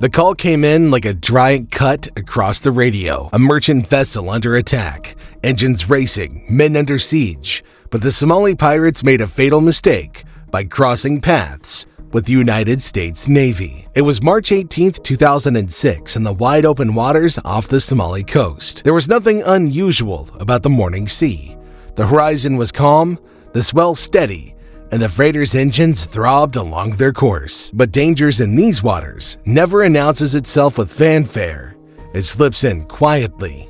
The call came in like a giant cut across the radio. A merchant vessel under attack, engines racing, men under siege. But the Somali pirates made a fatal mistake by crossing paths with the United States Navy. It was March 18, 2006, in the wide open waters off the Somali coast. There was nothing unusual about the morning sea. The horizon was calm, the swell steady, and the freighter's engines throbbed along their course. But dangers in these waters never announces itself with fanfare. It slips in quietly.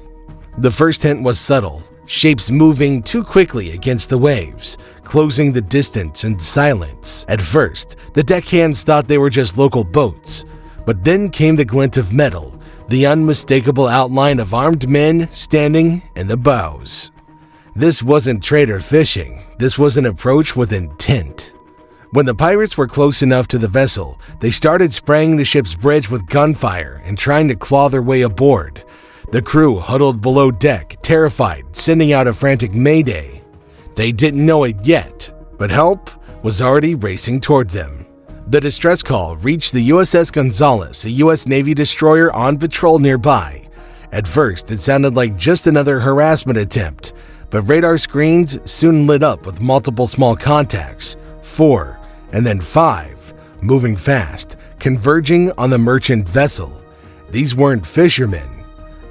The first hint was subtle, shapes moving too quickly against the waves, closing the distance in silence. At first, the deckhands thought they were just local boats, but then came the glint of metal, the unmistakable outline of armed men standing in the bows. This wasn't trader fishing, this was an approach with intent. When the pirates were close enough to the vessel, they started spraying the ship's bridge with gunfire and trying to claw their way aboard. The crew huddled below deck, terrified, sending out a frantic mayday. They didn't know it yet, but help was already racing toward them. The distress call reached the USS Gonzales, a US Navy destroyer on patrol nearby. At first, it sounded like just another harassment attempt, but radar screens soon lit up with multiple small contacts, 4 and then 5, moving fast, converging on the merchant vessel. These weren't fishermen,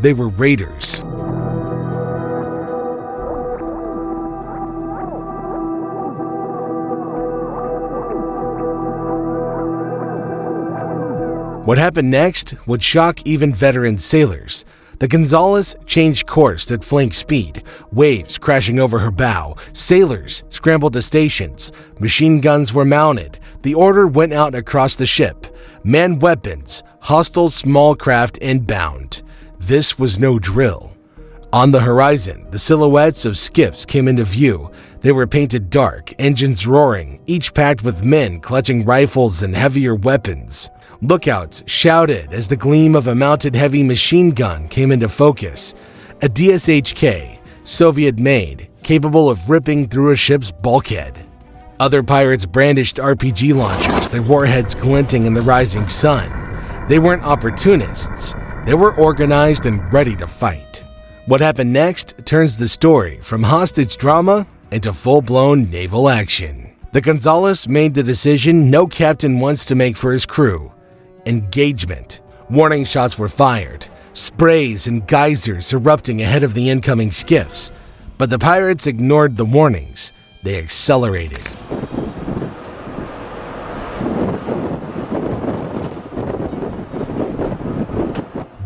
they were raiders. What happened next would shock even veteran sailors. The Gonzales changed course at flank speed, waves crashing over her bow, sailors scrambled to stations, machine guns were mounted, the order went out across the ship, man weapons, hostile small craft inbound. This was no drill. On the horizon, the silhouettes of skiffs came into view. They were painted dark, engines roaring, each packed with men clutching rifles and heavier weapons. Lookouts shouted as the gleam of a mounted heavy machine gun came into focus. A DSHK, Soviet-made, capable of ripping through a ship's bulkhead. Other pirates brandished RPG launchers, their warheads glinting in the rising sun. They weren't opportunists. They were organized and ready to fight. What happened next turns the story from hostage drama into full-blown naval action. The Gonzales made the decision no captain wants to make for his crew. Engagement. Warning shots were fired, sprays and geysers erupting ahead of the incoming skiffs. But the pirates ignored the warnings. They accelerated.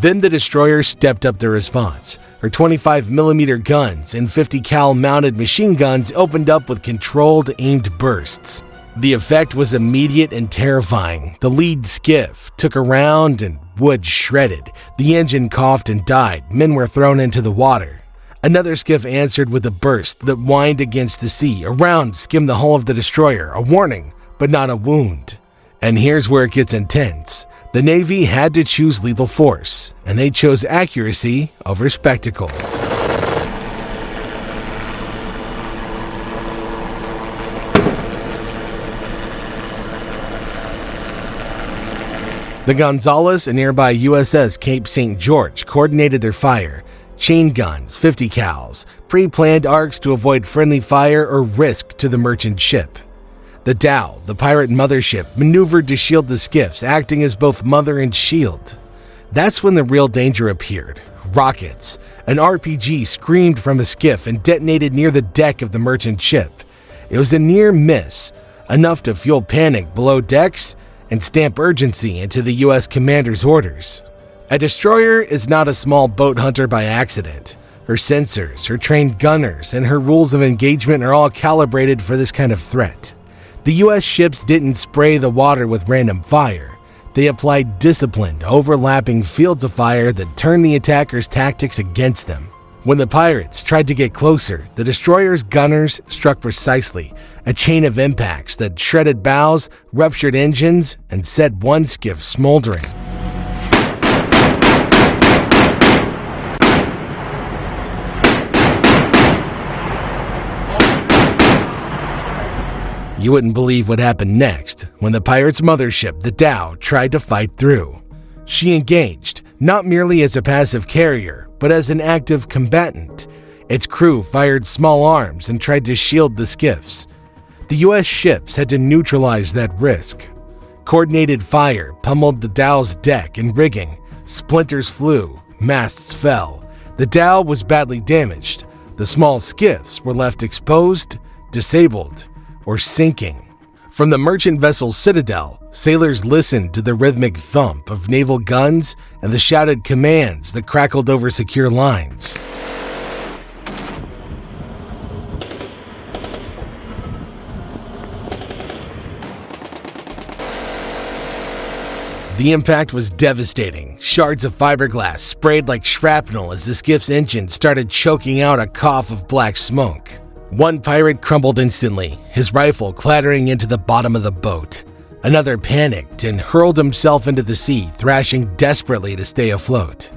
Then the destroyer stepped up the response. Her 25mm guns and 50 cal mounted machine guns opened up with controlled, aimed bursts. The effect was immediate and terrifying. The lead skiff took a round and wood shredded. The engine coughed and died. Men were thrown into the water. Another skiff answered with a burst that whined against the sea. A round skimmed the hull of the destroyer, a warning, but not a wound. And here's where it gets intense. The Navy had to choose lethal force, and they chose accuracy over spectacle. The Gonzales and nearby USS Cape St. George coordinated their fire. Chain guns, 50 cals, pre-planned arcs to avoid friendly fire or risk to the merchant ship. The Dow, the pirate mothership, maneuvered to shield the skiffs, acting as both mother and shield. That's when the real danger appeared. Rockets. An RPG screamed from a skiff and detonated near the deck of the merchant ship. It was a near miss, enough to fuel panic below decks and stamp urgency into the U.S. commander's orders. A destroyer is not a small boat hunter by accident. Her sensors, her trained gunners, and her rules of engagement are all calibrated for this kind of threat. The U.S. ships didn't spray the water with random fire. They applied disciplined, overlapping fields of fire that turned the attackers' tactics against them. When the pirates tried to get closer, the destroyer's gunners struck precisely, a chain of impacts that shredded bows, ruptured engines, and set one skiff smoldering. You wouldn't believe what happened next when the pirates' mothership, the Dow, tried to fight through. She engaged, not merely as a passive carrier, but as an active combatant. Its crew fired small arms and tried to shield the skiffs. The U.S. ships had to neutralize that risk. Coordinated fire pummeled the Dow's deck and rigging. Splinters flew, masts fell. The Dow was badly damaged. The small skiffs were left exposed, disabled, or sinking. From the merchant vessel's citadel, sailors listened to the rhythmic thump of naval guns and the shouted commands that crackled over secure lines. The impact was devastating. Shards of fiberglass sprayed like shrapnel as the skiff's engine started choking out a cough of black smoke. One pirate crumbled instantly, his rifle clattering into the bottom of the boat. Another panicked and hurled himself into the sea, thrashing desperately to stay afloat.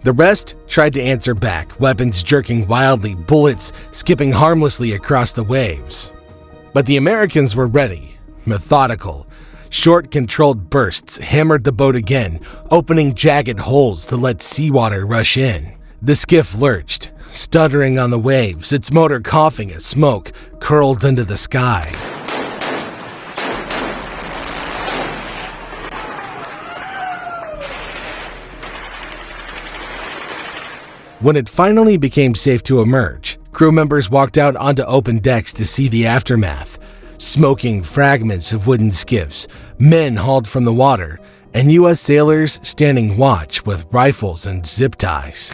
The rest tried to answer back, weapons jerking wildly, bullets skipping harmlessly across the waves. But the Americans were ready, methodical. Short, controlled bursts hammered the boat again, opening jagged holes to let seawater rush in. The skiff lurched, stuttering on the waves, its motor coughing as smoke curled into the sky. When it finally became safe to emerge, crew members walked out onto open decks to see the aftermath. Smoking fragments of wooden skiffs, men hauled from the water, and U.S. sailors standing watch with rifles and zip ties.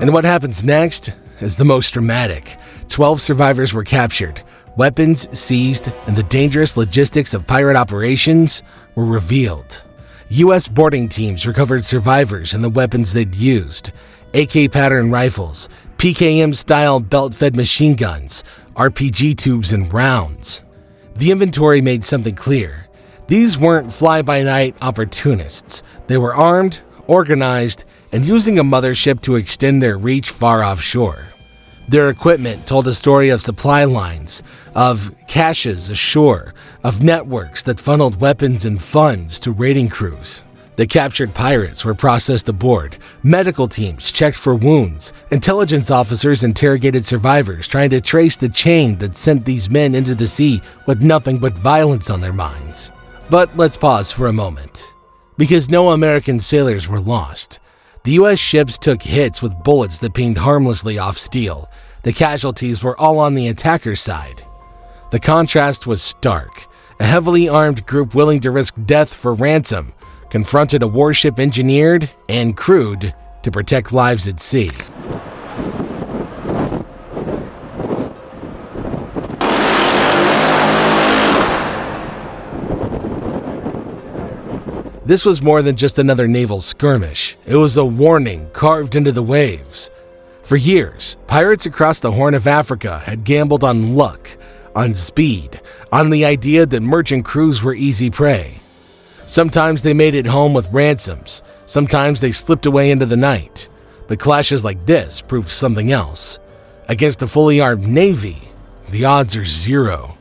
And what happens next is the most dramatic. 12 survivors were captured, weapons seized, and the dangerous logistics of pirate operations were revealed. U.S. boarding teams recovered survivors and the weapons they'd used: AK pattern rifles, PKM-style belt-fed machine guns, RPG tubes, and rounds. The inventory made something clear. These weren't fly-by-night opportunists. They were armed, organized, and using a mothership to extend their reach far offshore. Their equipment told a story of supply lines, of caches ashore, of networks that funneled weapons and funds to raiding crews. The captured pirates were processed aboard, medical teams checked for wounds, intelligence officers interrogated survivors trying to trace the chain that sent these men into the sea with nothing but violence on their minds. But let's pause for a moment, because no American sailors were lost. The U.S. ships took hits with bullets that pinged harmlessly off steel. The casualties were all on the attacker's side. The contrast was stark. A heavily armed group willing to risk death for ransom confronted a warship engineered and crewed to protect lives at sea. This was more than just another naval skirmish. It was a warning carved into the waves. For years, pirates across the Horn of Africa had gambled on luck, on speed, on the idea that merchant crews were easy prey. Sometimes they made it home with ransoms, sometimes they slipped away into the night. But clashes like this proved something else. Against a fully armed navy, the odds are zero.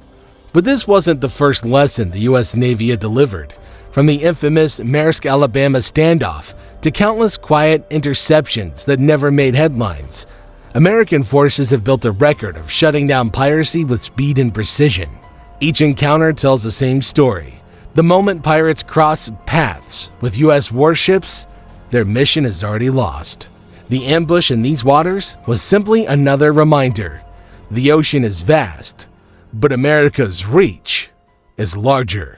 But this wasn't the first lesson the U.S. Navy had delivered. From the infamous Maersk, Alabama standoff to countless quiet interceptions that never made headlines, American forces have built a record of shutting down piracy with speed and precision. Each encounter tells the same story. The moment pirates cross paths with U.S. warships, their mission is already lost. The ambush in these waters was simply another reminder. The ocean is vast, but America's reach is larger.